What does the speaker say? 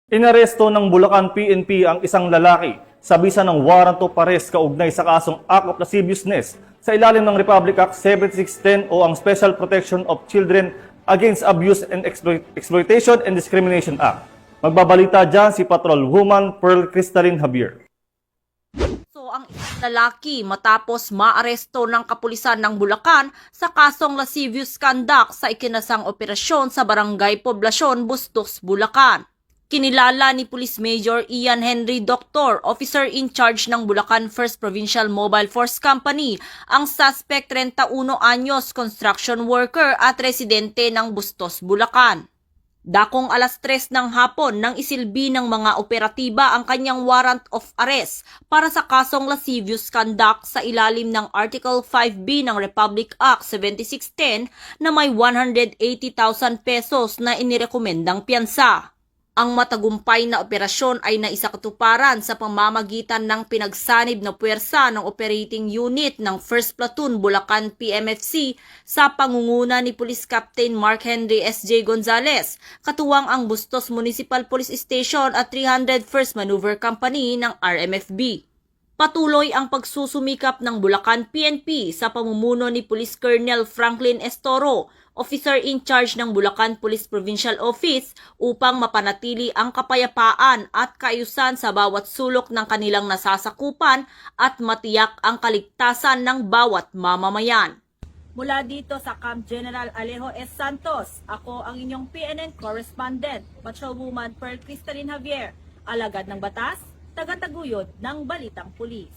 Inaresto ng Bulacan PNP ang isang lalaki sa bisa ng warrant of arrest kaugnay sa kasong act of lasciviousness sa ilalim ng Republic Act 7610 o ang Special Protection of Children Against Abuse and Exploitation and Discrimination Act. Magbabalita dyan si Patrol Woman Pearl Crystalline Javier. Ang lalaki matapos maaresto ng kapulisan ng Bulacan sa kasong lascivious conduct sa ikinasang operasyon sa Barangay Poblasyon, Bustos, Bulacan. Kinilala ni Police Major Ian Henry Doctor, Officer in Charge ng Bulacan 1st Provincial Mobile Force Company, ang suspect 31 anyos, construction worker at residente ng Bustos, Bulacan. Dakong alas 3 ng hapon nang isilbi ng mga operatiba ang kanyang warrant of arrest para sa kasong lascivious conduct sa ilalim ng Article 5B ng Republic Act 7610 na may 180,000 pesos na inirekomendang piyansa. Ang matagumpay na operasyon ay naisakatuparan sa pamamagitan ng pinagsanib na puwersa ng operating unit ng 1st Platoon Bulacan PMFC sa pangunguna ni Police Captain Mark Henry S.J. Gonzales, katuwang ang Bustos Municipal Police Station at 301st Maneuver Company ng RMFB. Patuloy ang pagsusumikap ng Bulacan PNP sa pamumuno ni Police Colonel Franklin Estoro, Officer in Charge ng Bulacan Police Provincial Office, upang mapanatili ang kapayapaan at kaayusan sa bawat sulok ng kanilang nasasakupan at matiyak ang kaligtasan ng bawat mamamayan. Mula dito sa Camp General Alejo S. Santos, ako ang inyong PNN correspondent, Patrolwoman Pearl Crystalline Javier, alagad ng batas, tagataguyod ng Balitang Pulis.